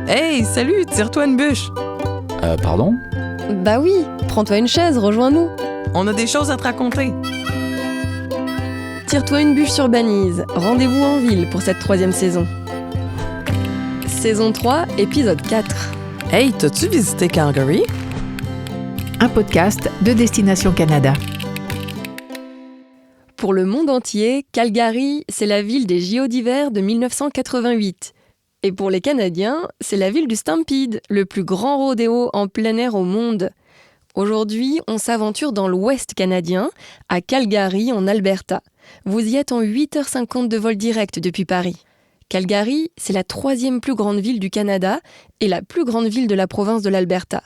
Hey, salut, tire-toi une bûche. Pardon? Bah oui, prends-toi une chaise, rejoins-nous. On a des choses à te raconter. Tire-toi une bûche sur Banise. Rendez-vous en ville pour cette 3e saison. Saison 3, épisode 4. Hey, t'as-tu visité Calgary? Un podcast de Destination Canada. Pour le monde entier, Calgary, c'est la ville des JO d'hiver de 1988. Et pour les Canadiens, c'est la ville du Stampede, le plus grand rodéo en plein air au monde. Aujourd'hui, on s'aventure dans l'Ouest canadien, à Calgary, en Alberta. Vous y êtes en 8h50 de vol direct depuis Paris. Calgary, c'est la 3e plus grande ville du Canada et la plus grande ville de la province de l'Alberta.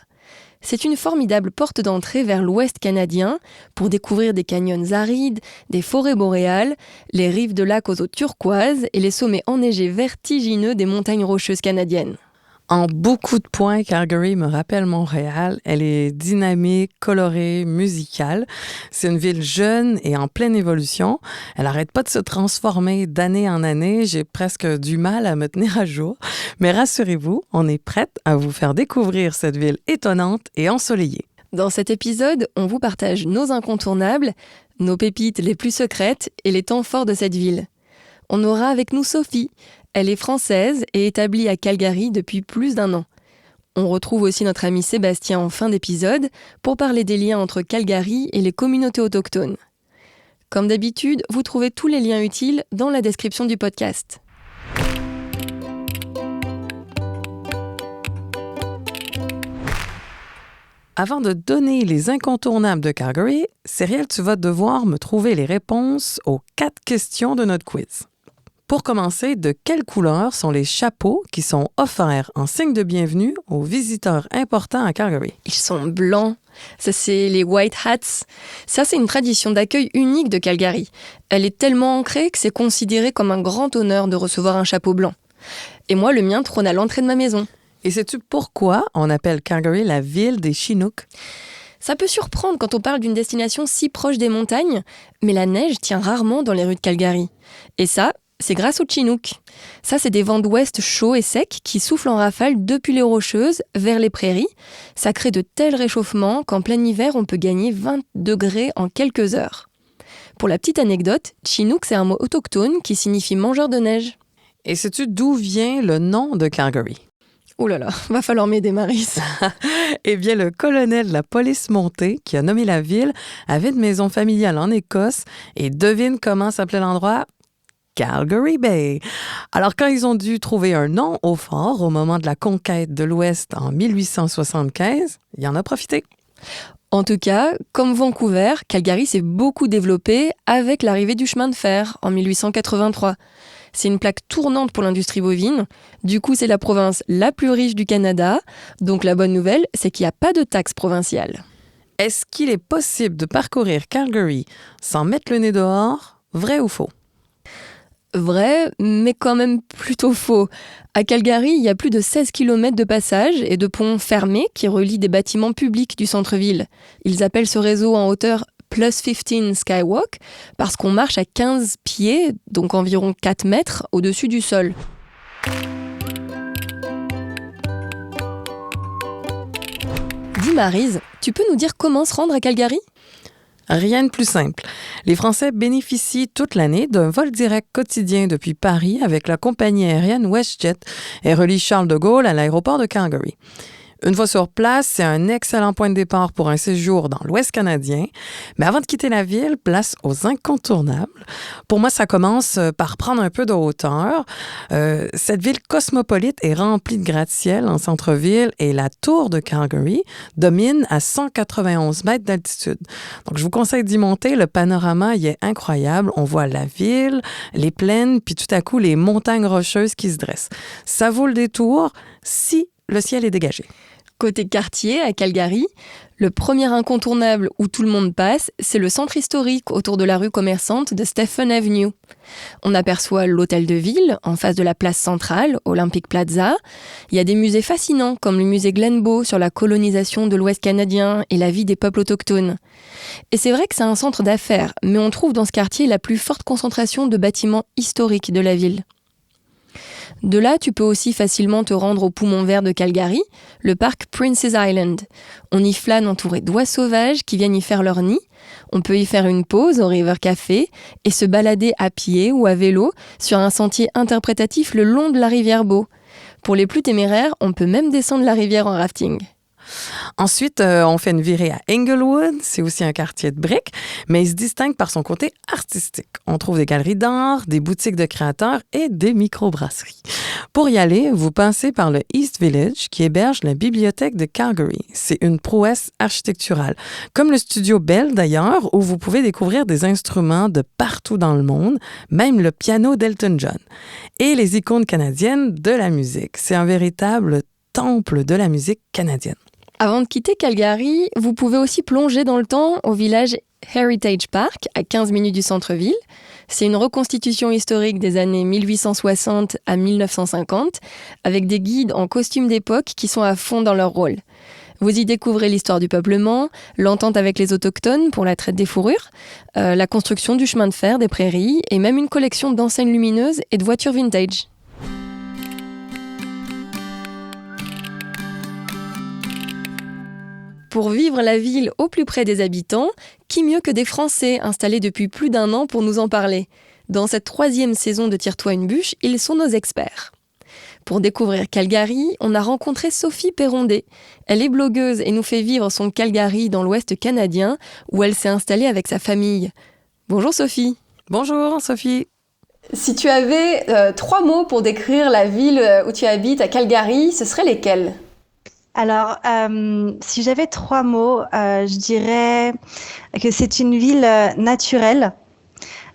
C'est une formidable porte d'entrée vers l'Ouest canadien pour découvrir des canyons arides, des forêts boréales, les rives de lacs aux eaux turquoises et les sommets enneigés vertigineux des montagnes rocheuses canadiennes. En beaucoup de points, Calgary me rappelle Montréal. Elle est dynamique, colorée, musicale. C'est une ville jeune et en pleine évolution. Elle n'arrête pas de se transformer d'année en année. J'ai presque du mal à me tenir à jour. Mais rassurez-vous, on est prête à vous faire découvrir cette ville étonnante et ensoleillée. Dans cet épisode, on vous partage nos incontournables, nos pépites les plus secrètes et les temps forts de cette ville. On aura avec nous Sophie. Elle est française et établie à Calgary depuis plus d'1 an. On retrouve aussi notre ami Sébastien en fin d'épisode pour parler des liens entre Calgary et les communautés autochtones. Comme d'habitude, vous trouvez tous les liens utiles dans la description du podcast. Avant de donner les incontournables de Calgary, Cyrielle, tu vas devoir me trouver les réponses aux 4 questions de notre quiz. Pour commencer, de quelle couleur sont les chapeaux qui sont offerts en signe de bienvenue aux visiteurs importants à Calgary? Ils sont blancs. Ça, c'est les White Hats. Ça, c'est une tradition d'accueil unique de Calgary. Elle est tellement ancrée que c'est considéré comme un grand honneur de recevoir un chapeau blanc. Et moi, le mien trône à l'entrée de ma maison. Et sais-tu pourquoi on appelle Calgary la ville des Chinooks? Ça peut surprendre quand on parle d'une destination si proche des montagnes, mais la neige tient rarement dans les rues de Calgary. Et ça, c'est grâce aux Chinooks. Ça, c'est des vents d'ouest chauds et secs qui soufflent en rafale depuis les Rocheuses vers les prairies. Ça crée de tels réchauffements qu'en plein hiver, on peut gagner 20 degrés en quelques heures. Pour la petite anecdote, Chinook, c'est un mot autochtone qui signifie mangeur de neige. Et sais-tu d'où vient le nom de Calgary? Oh là là, va falloir m'aider, Maris. Eh bien, le colonel de la police montée, qui a nommé la ville, avait une maison familiale en Écosse. Et devine comment s'appelait l'endroit? Calgary Bay. Alors, quand ils ont dû trouver un nom au fort au moment de la conquête de l'Ouest en 1875, il en a profité. En tout cas, comme Vancouver, Calgary s'est beaucoup développé avec l'arrivée du chemin de fer en 1883. C'est une plaque tournante pour l'industrie bovine. Du coup, c'est la province la plus riche du Canada. Donc la bonne nouvelle, c'est qu'il n'y a pas de taxes provinciales. Est-ce qu'il est possible de parcourir Calgary sans mettre le nez dehors? Vrai ou faux? Vrai, mais quand même plutôt faux. À Calgary, il y a plus de 16 km de passages et de ponts fermés qui relient des bâtiments publics du centre-ville. Ils appellent ce réseau en hauteur Plus 15 Skywalk parce qu'on marche à 15 pieds, donc environ 4 mètres au-dessus du sol. Dis Maryse, tu peux nous dire comment se rendre à Calgary ? Rien de plus simple. Les Français bénéficient toute l'année d'un vol direct quotidien depuis Paris avec la compagnie aérienne WestJet et relie Charles de Gaulle à l'aéroport de Calgary. Une fois sur place, c'est un excellent point de départ pour un séjour dans l'Ouest canadien. Mais avant de quitter la ville, place aux incontournables. Pour moi, ça commence par prendre un peu de hauteur. Cette ville cosmopolite est remplie de gratte-ciel en centre-ville et la tour de Calgary domine à 191 mètres d'altitude. Donc, je vous conseille d'y monter. Le panorama y est incroyable. On voit la ville, les plaines, puis tout à coup, les montagnes rocheuses qui se dressent. Ça vaut le détour si le ciel est dégagé. Côté quartier, à Calgary, le premier incontournable où tout le monde passe, c'est le centre historique autour de la rue commerçante de Stephen Avenue. On aperçoit l'hôtel de ville en face de la place centrale, Olympic Plaza. Il y a des musées fascinants comme le musée Glenbow sur la colonisation de l'Ouest canadien et la vie des peuples autochtones. Et c'est vrai que c'est un centre d'affaires, mais on trouve dans ce quartier la plus forte concentration de bâtiments historiques de la ville. De là, tu peux aussi facilement te rendre au poumon vert de Calgary, le parc Prince's Island. On y flâne entouré d'oies sauvages qui viennent y faire leur nid. On peut y faire une pause au River Café et se balader à pied ou à vélo sur un sentier interprétatif le long de la rivière Beau. Pour les plus téméraires, on peut même descendre la rivière en rafting. Ensuite, on fait une virée à Inglewood. C'est aussi un quartier de briques, mais il se distingue par son côté artistique. On trouve des galeries d'art, des boutiques de créateurs et des microbrasseries. Pour y aller, vous passez par le East Village, qui héberge la bibliothèque de Calgary. C'est une prouesse architecturale, comme le studio Bell d'ailleurs, où vous pouvez découvrir des instruments de partout dans le monde, même le piano d'Elton John. Et les icônes canadiennes de la musique. C'est un véritable temple de la musique canadienne. Avant de quitter Calgary, vous pouvez aussi plonger dans le temps au village Heritage Park, à 15 minutes du centre-ville. C'est une reconstitution historique des années 1860 à 1950, avec des guides en costume d'époque qui sont à fond dans leur rôle. Vous y découvrez l'histoire du peuplement, l'entente avec les autochtones pour la traite des fourrures, la construction du chemin de fer des prairies et même une collection d'enseignes lumineuses et de voitures vintage. Pour vivre la ville au plus près des habitants, qui mieux que des Français installés depuis plus d'1 an pour nous en parler? Dans cette 3e saison de Tire-toi une bûche, ils sont nos experts. Pour découvrir Calgary, on a rencontré Sophie Perrondet. Elle est blogueuse et nous fait vivre son Calgary dans l'Ouest canadien, où elle s'est installée avec sa famille. Bonjour Sophie. Bonjour Sophie. Si tu avais 3 mots pour décrire la ville où tu habites à Calgary, ce seraient lesquels? Alors, si j'avais 3 mots, je dirais que c'est une ville naturelle,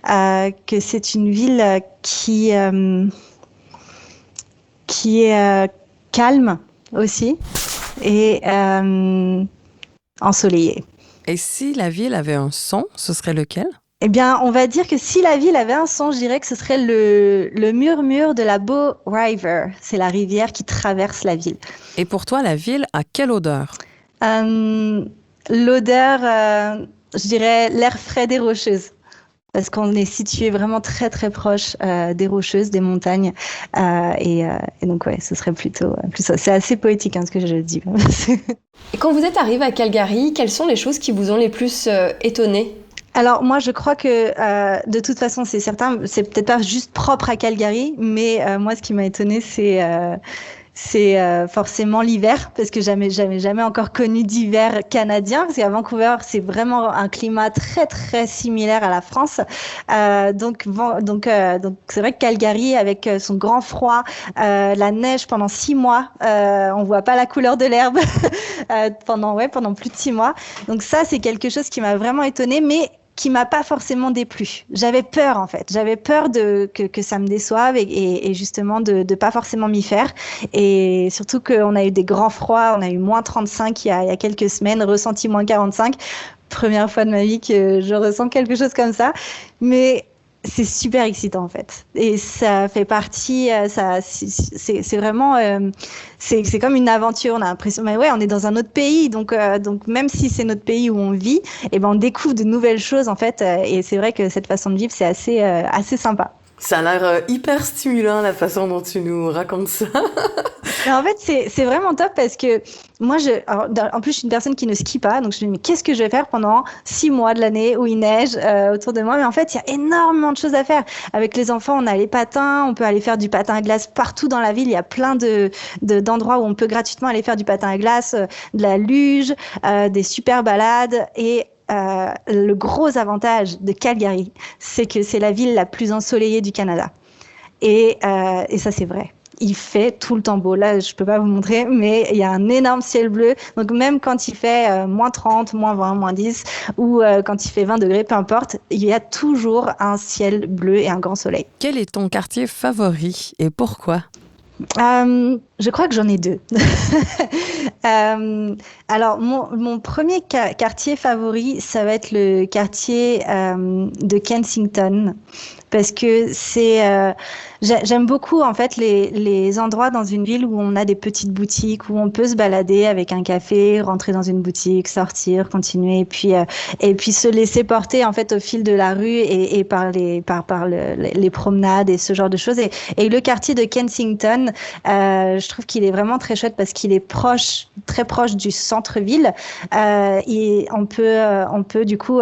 que c'est une ville qui est calme aussi et ensoleillée. Et si la ville avait un son, ce serait lequel? Eh bien, on va dire que si la ville avait un son, je dirais que ce serait le murmure de la Bow River. C'est la rivière qui traverse la ville. Et pour toi, la ville a quelle odeur? L'odeur, je dirais l'air frais des Rocheuses. Parce qu'on est situé vraiment très très proche des Rocheuses, des montagnes. Et donc ouais, ce serait plutôt ça. C'est assez poétique ce que je dis. Et quand vous êtes arrivé à Calgary, quelles sont les choses qui vous ont les plus étonné? Alors moi je crois que de toute façon c'est certain, c'est peut-être pas juste propre à Calgary, mais moi ce qui m'a étonnée c'est forcément l'hiver, parce que jamais encore connu d'hiver canadien, parce qu'à Vancouver c'est vraiment un climat très très similaire à la France. Donc c'est vrai que Calgary avec son grand froid, la neige pendant 6 mois, on voit pas la couleur de l'herbe pendant plus de 6 mois. Donc ça c'est quelque chose qui m'a vraiment étonnée, mais qui m'a pas forcément déplu. J'avais peur en fait. J'avais peur que ça me déçoive et justement de pas forcément m'y faire. Et surtout qu'on a eu des grands froids. On a eu moins 35 il y a quelques semaines, ressenti moins 45. Première fois de ma vie que je ressens quelque chose comme ça. Mais c'est super excitant en fait, et ça fait partie, c'est vraiment, c'est comme une aventure. On a l'impression, mais ouais, on est dans un autre pays, donc même si c'est notre pays où on vit, et ben on découvre de nouvelles choses en fait, et c'est vrai que cette façon de vivre c'est assez sympa. Ça a l'air hyper stimulant la façon dont tu nous racontes ça. Mais en fait, c'est vraiment top parce que moi, en plus, je suis une personne qui ne skie pas. Donc, je me dis, mais qu'est-ce que je vais faire pendant 6 mois de l'année où il neige autour de moi? Mais en fait, il y a énormément de choses à faire. Avec les enfants, on a les patins. On peut aller faire du patin à glace partout dans la ville. Il y a plein d'endroits où on peut gratuitement aller faire du patin à glace, de la luge, des super balades. Et le gros avantage de Calgary, c'est que c'est la ville la plus ensoleillée du Canada. Et ça, c'est vrai. Il fait tout le temps beau. Là, je peux pas vous montrer, mais il y a un énorme ciel bleu. Donc, même quand il fait moins 30, moins 20, moins 10, ou quand il fait 20 degrés, peu importe, il y a toujours un ciel bleu et un grand soleil. Quel est ton quartier favori et pourquoi? Je crois que j'en ai 2. Alors, mon premier quartier favori, ça va être le quartier de Kensington, parce que J'aime beaucoup en fait les endroits dans une ville où on a des petites boutiques, où on peut se balader avec un café, rentrer dans une boutique, sortir, continuer, et puis se laisser porter en fait au fil de la rue et par les promenades et ce genre de choses. Et le quartier de Kensington, je trouve qu'il est vraiment très chouette parce qu'il est proche, très proche du centre-ville. Et on peut du coup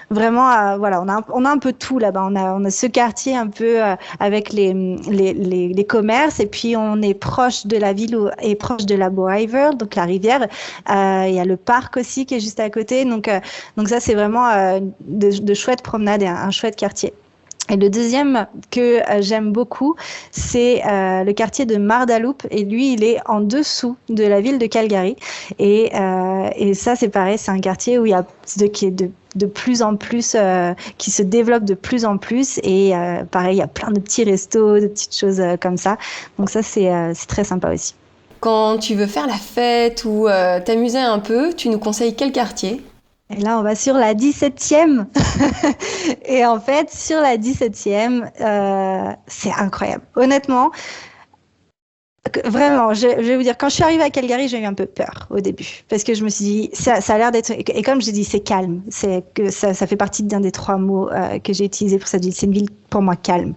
vraiment, voilà, on a un peu tout là-bas. On a ce quartier un peu avec les commerces, et puis on est proche de la ville et proche de la Bow River, donc la rivière. Il y a le parc aussi qui est juste à côté. Donc ça, c'est vraiment de chouettes promenades et un chouette quartier. Et le deuxième que j'aime beaucoup, c'est le quartier de Mardaloup. Et lui, il est en dessous de la ville de Calgary. Et ça, c'est pareil, c'est un quartier où il y a qui est de plus en plus, qui se développe de plus en plus. Et pareil, il y a plein de petits restos, de petites choses comme ça. Donc ça, c'est très sympa aussi. Quand tu veux faire la fête ou t'amuser un peu, tu nous conseilles quel quartier ? Et là, on va sur la 17e. Et en fait, sur la 17e, c'est incroyable. Honnêtement, vraiment, je vais vous dire, quand je suis arrivée à Calgary, j'ai eu un peu peur au début. Parce que je me suis dit, ça a l'air d'être... Et comme j'ai dit, c'est calme. C'est que ça fait partie d'un des 3 mots que j'ai utilisés pour cette ville. C'est une ville, pour moi, calme.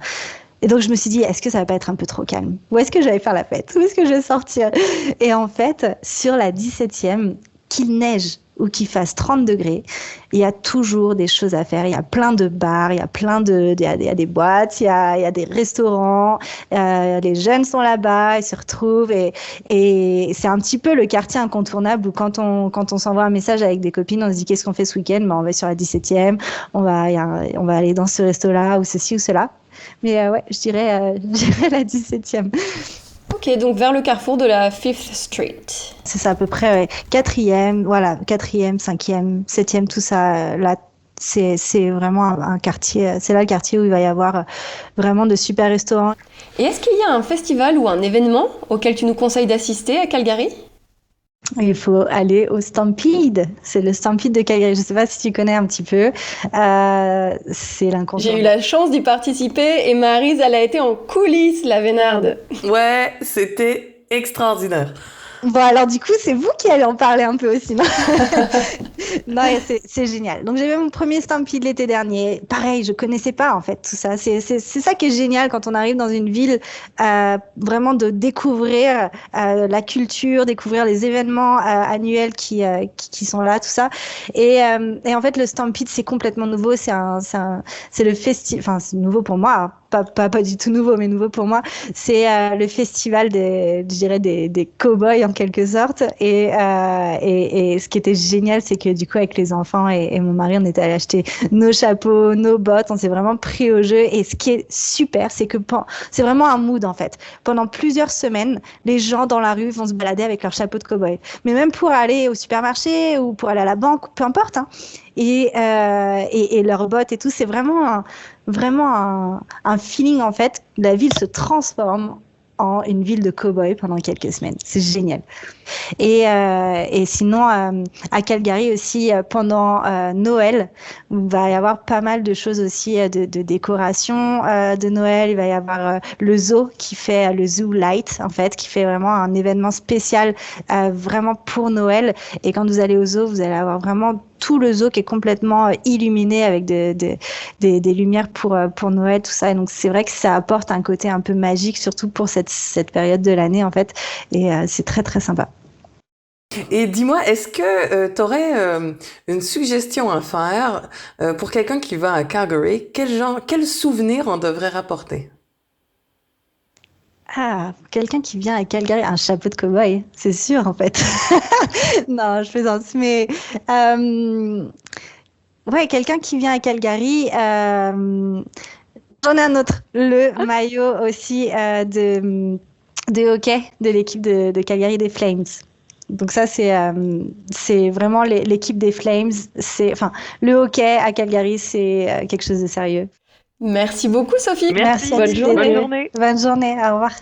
Et donc, je me suis dit, est-ce que ça va pas être un peu trop calme ? Où est-ce que je vais faire la fête ? Où est-ce que je vais sortir ? Et en fait, sur la 17e, qu'il neige ou qu'il fasse 30 degrés, il y a toujours des choses à faire. Il y a plein de bars, il y a il y a des boîtes, il y a des restaurants, les jeunes sont là-bas, ils se retrouvent et c'est un petit peu le quartier incontournable où quand on s'envoie un message avec des copines, on se dit qu'est-ce qu'on fait ce week-end ? Ben, on va sur la 17e, on va aller dans ce resto-là ou ceci ou cela. Mais ouais, je dirais la 17e. Ok, donc vers le carrefour de la 5th Street. C'est ça à peu près, ouais. 4e, voilà, 4e, 5e, 7e, tout ça, là, c'est vraiment un quartier, c'est là le quartier où il va y avoir vraiment de super restaurants. Et est-ce qu'il y a un festival ou un événement auquel tu nous conseilles d'assister à Calgary ? Il faut aller au Stampede. C'est le Stampede de Calgary. Je ne sais pas si tu connais un petit peu. C'est l'incontournable. J'ai eu la chance d'y participer et Maryse, elle a été en coulisses, la Vénarde. Ouais, c'était extraordinaire. Bon, alors du coup, c'est vous qui allez en parler un peu aussi, non? Non, c'est génial. Donc, j'ai fait mon premier Stampede l'été dernier. Pareil, je connaissais pas en fait tout ça. C'est ça qui est génial quand on arrive dans une ville, vraiment de découvrir la culture, découvrir les événements annuels qui sont là, tout ça. Et en fait, le Stampede, c'est complètement nouveau. C'est le festival. Enfin, c'est nouveau pour moi. Pas du tout nouveau, mais nouveau pour moi. C'est le festival des cow-boys en quelque sorte. Et ce qui était génial, c'est que du coup, avec les enfants et mon mari, on était allés acheter nos chapeaux, nos bottes. On s'est vraiment pris au jeu. Et ce qui est super, c'est que c'est vraiment un mood en fait. Pendant plusieurs semaines, les gens dans la rue vont se balader avec leur chapeau de cow-boy. Mais même pour aller au supermarché ou pour aller à la banque, peu importe. Hein. Et leurs bottes et tout, c'est vraiment un feeling en fait. La ville se transforme en une ville de cow-boys pendant quelques semaines. C'est génial. Et sinon, à Calgary aussi, pendant Noël, il va y avoir pas mal de choses aussi de décoration de Noël. Il va y avoir le zoo qui fait le Zoo Light, en fait, qui fait vraiment un événement spécial vraiment pour Noël. Et quand vous allez au zoo, vous allez avoir vraiment tout le zoo qui est complètement illuminé avec des lumières pour Noël, tout ça. Et donc, c'est vrai que ça apporte un côté un peu magique, surtout pour cette période de l'année, en fait. Et c'est très, très sympa. Et dis-moi, est-ce que tu aurais une suggestion à faire pour quelqu'un qui va à Calgary? Quel souvenir on devrait rapporter? Ah, quelqu'un qui vient à Calgary, un chapeau de cow-boy, c'est sûr en fait. Non, je plaisante, mais ouais, quelqu'un qui vient à Calgary, j'en ai un autre, le maillot aussi de hockey de l'équipe de Calgary des Flames. Donc ça, c'est vraiment l'équipe des Flames. Enfin, le hockey à Calgary, c'est quelque chose de sérieux. Merci beaucoup, Sophie. Merci. Bonne journée. Bonne journée. Au revoir.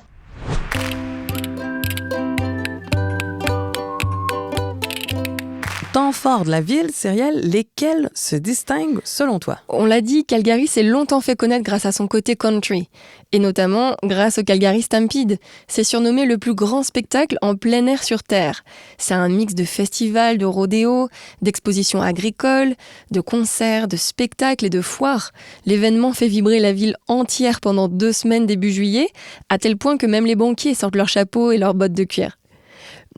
temps forts de la ville, Cyrielle, lesquels se distinguent selon toi? On l'a dit, Calgary s'est longtemps fait connaître grâce à son côté country, et notamment grâce au Calgary Stampede. C'est surnommé le plus grand spectacle en plein air sur Terre. C'est un mix de festivals, de rodéos, d'expositions agricoles, de concerts, de spectacles et de foires. L'événement fait vibrer la ville entière pendant 2 semaines début juillet, à tel point que même les banquiers sortent leurs chapeaux et leurs bottes de cuir.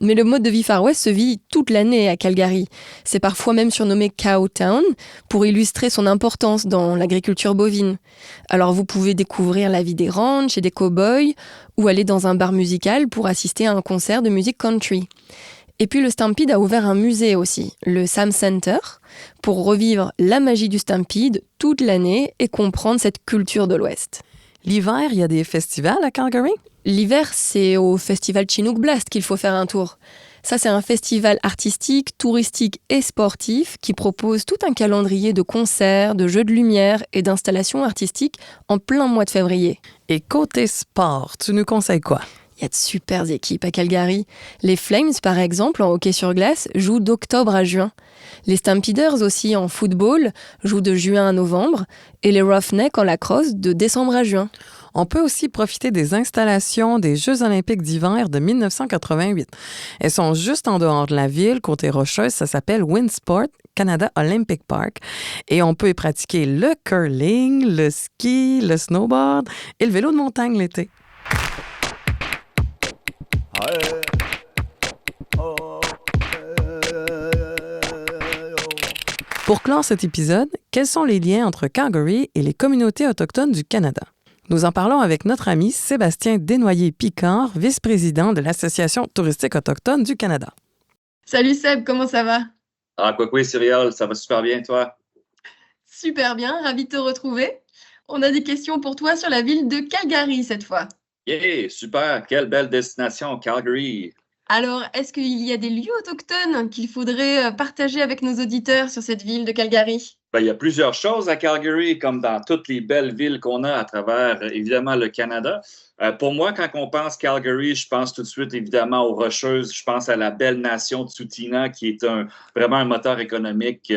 Mais le mode de vie Far West se vit toute l'année à Calgary. C'est parfois même surnommé Cowtown pour illustrer son importance dans l'agriculture bovine. Alors vous pouvez découvrir la vie des ranchs et des cow-boys ou aller dans un bar musical pour assister à un concert de musique country. Et puis le Stampede a ouvert un musée aussi, le Sam Center, pour revivre la magie du Stampede toute l'année et comprendre cette culture de l'Ouest. L'hiver, il y a des festivals à Calgary? L'hiver, c'est au festival Chinook Blast qu'il faut faire un tour. Ça, c'est un festival artistique, touristique et sportif qui propose tout un calendrier de concerts, de jeux de lumière et d'installations artistiques en plein mois de février. Et côté sport, tu nous conseilles quoi? Il y a de super équipes à Calgary. Les Flames, par exemple, en hockey sur glace, jouent d'octobre à juin. Les Stampeders aussi, en football, jouent de juin à novembre. Et les Roughnecks, en lacrosse, de décembre à juin. On peut aussi profiter des installations des Jeux olympiques d'hiver de 1988. Elles sont juste en dehors de la ville, côté rocheuse. Ça s'appelle Winsport Canada Olympic Park. Et on peut y pratiquer le curling, le ski, le snowboard et le vélo de montagne l'été. Pour clore cet épisode, quels sont les liens entre Calgary et les communautés autochtones du Canada? Nous en parlons avec notre ami Sébastien Desnoyers-Picard, vice-président de l'Association touristique autochtone du Canada. Salut Seb, comment ça va? Quoi, Cyrielle, ça va super bien, toi? Super bien, ravi de te retrouver. On a des questions pour toi sur la ville de Calgary cette fois. Yeah, super, quelle belle destination, Calgary. Alors, est-ce qu'il y a des lieux autochtones qu'il faudrait partager avec nos auditeurs sur cette ville de Calgary? Il y a plusieurs choses à Calgary, comme dans toutes les belles villes qu'on a à travers, évidemment, le Canada. Pour moi, quand on pense Calgary, je pense tout de suite, évidemment, aux Rocheuses. Je pense à la belle nation Tsuut'ina, qui est vraiment un moteur économique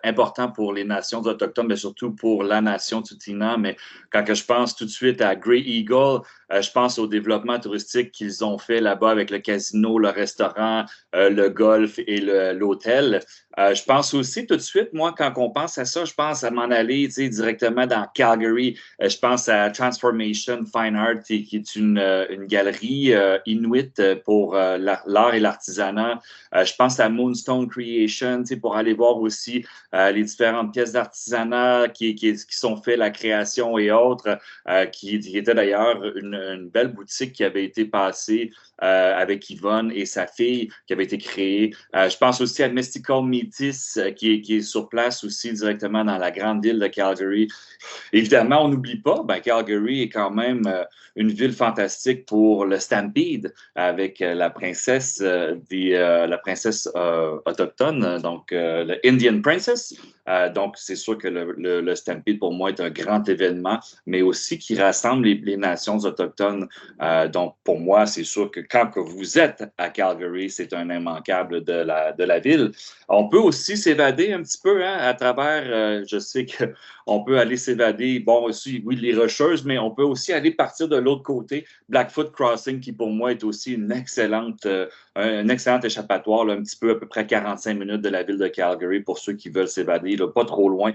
important pour les nations autochtones, mais surtout pour la nation Tsuut'ina. Mais quand je pense tout de suite à Grey Eagle, je pense au développement touristique qu'ils ont fait là-bas avec le casino, le restaurant, le golf et l'hôtel. Je pense aussi tout de suite, moi, quand on pense à ça, je pense à m'en aller directement dans Calgary. Je pense à Transformation Fine Art, qui est une galerie inuit pour l'art et l'artisanat. Je pense à Moonstone Creation, pour aller voir aussi les différentes pièces d'artisanat qui sont faites, la création et autres, qui était d'ailleurs une belle boutique qui avait été passée avec Yvonne et sa fille, qui avait été créée. Je pense aussi à Mystical Métis, qui est sur place aussi directement dans la grande ville de Calgary. Évidemment, on n'oublie pas, Calgary est quand même une ville fantastique pour le Stampede, avec la princesse autochtone, donc le Indian Princess. Donc, c'est sûr que le Stampede, pour moi, est un grand événement, mais aussi qui rassemble les nations autochtones. Donc, pour moi, c'est sûr que quand que vous êtes à Calgary, c'est un immanquable de la ville. On peut aussi s'évader un petit peu à travers, je sais qu'on peut aller s'évader, aussi, oui, les Rocheuses, mais on peut aussi aller partir de l'autre côté, Blackfoot Crossing, qui pour moi est aussi un excellent échappatoire, là, un petit peu, à peu près 45 minutes de la ville de Calgary pour ceux qui veulent s'évader, là, pas trop loin,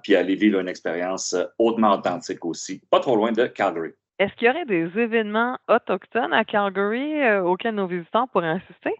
puis aller vivre une expérience hautement authentique aussi, pas trop loin de Calgary. Est-ce qu'il y aurait des événements autochtones à Calgary auxquels nos visiteurs pourraient assister?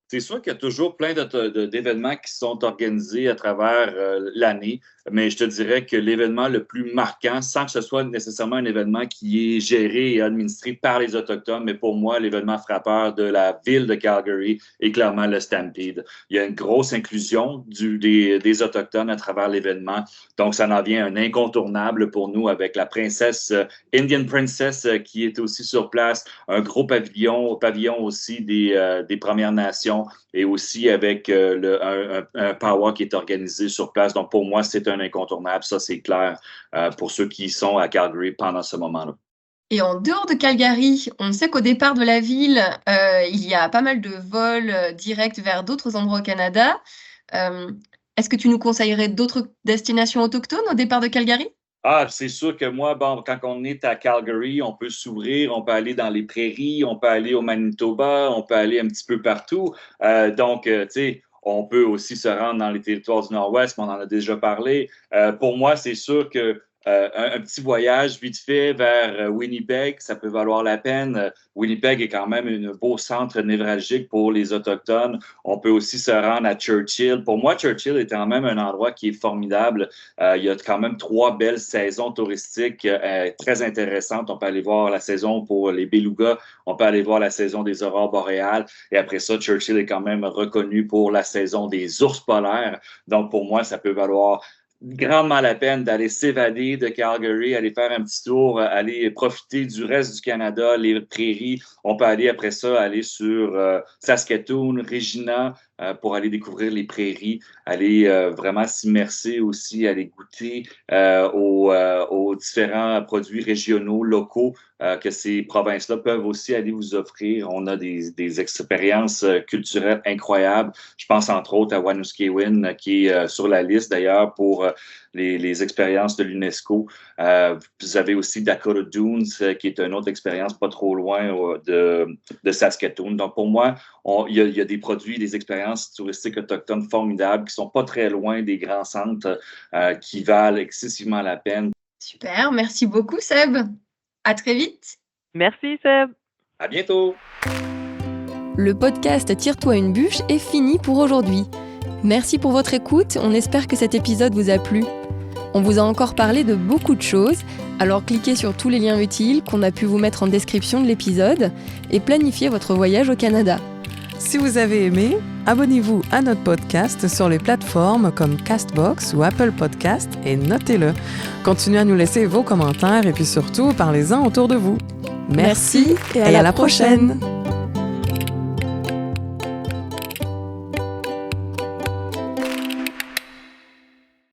C'est sûr qu'il y a toujours plein d'événements qui sont organisés à travers l'année, mais je te dirais que l'événement le plus marquant, sans que ce soit nécessairement un événement qui est géré et administré par les Autochtones, mais pour moi, l'événement frappeur de la ville de Calgary est clairement le Stampede. Il y a une grosse inclusion des Autochtones à travers l'événement, donc ça en vient un incontournable pour nous avec la princesse, Indian Princess, qui est aussi sur place, un gros pavillon aussi des Premières Nations, et aussi avec un powwow qui est organisé sur place. Donc, pour moi, c'est un incontournable. Ça, c'est clair pour ceux qui sont à Calgary pendant ce moment-là. Et en dehors de Calgary, on sait qu'au départ de la ville, il y a pas mal de vols directs vers d'autres endroits au Canada. Est-ce que tu nous conseillerais d'autres destinations autochtones au départ de Calgary? Ah, c'est sûr que moi, bon, quand on est à Calgary, on peut s'ouvrir, on peut aller dans les prairies, on peut aller au Manitoba, on peut aller un petit peu partout. Donc, tu sais, on peut aussi se rendre dans les territoires du Nord-Ouest, mais on en a déjà parlé. Pour moi, c'est sûr que un petit voyage vite fait vers Winnipeg, ça peut valoir la peine. Winnipeg est quand même un beau centre névralgique pour les Autochtones. On peut aussi se rendre à Churchill. Pour moi, Churchill est quand même un endroit qui est formidable. Il y a quand même 3 belles saisons touristiques très intéressantes. On peut aller voir la saison pour les belugas, on peut aller voir la saison des aurores boréales. Et après ça, Churchill est quand même reconnu pour la saison des ours polaires. Donc, pour moi, ça peut valoir grandement la peine d'aller s'évader de Calgary, aller faire un petit tour, aller profiter du reste du Canada, les prairies. On peut aller après ça, aller sur Saskatoon, Regina, pour aller découvrir les prairies, aller vraiment s'immerser aussi, aller goûter aux différents produits régionaux, locaux que ces provinces-là peuvent aussi aller vous offrir. On a des expériences culturelles incroyables. Je pense entre autres à Wanuskewin, qui est sur la liste d'ailleurs pour les expériences de l'UNESCO. Vous avez aussi Dakota Dunes, qui est une autre expérience pas trop loin de Saskatoon. Donc pour moi, il y a des produits, des expériences touristiques autochtones formidables qui sont pas très loin des grands centres qui valent excessivement la peine. Super, merci beaucoup Seb. À très vite. Merci, Seb. À bientôt. Le podcast Tire-toi une bûche est fini pour aujourd'hui. Merci pour votre écoute, on espère que cet épisode vous a plu. On vous a encore parlé de beaucoup de choses, alors cliquez sur tous les liens utiles qu'on a pu vous mettre en description de l'épisode et planifiez votre voyage au Canada. Si vous avez aimé, abonnez-vous à notre podcast sur les plateformes comme Castbox ou Apple Podcast et notez-le. Continuez à nous laisser vos commentaires et puis surtout, parlez-en autour de vous. Merci et à la prochaine.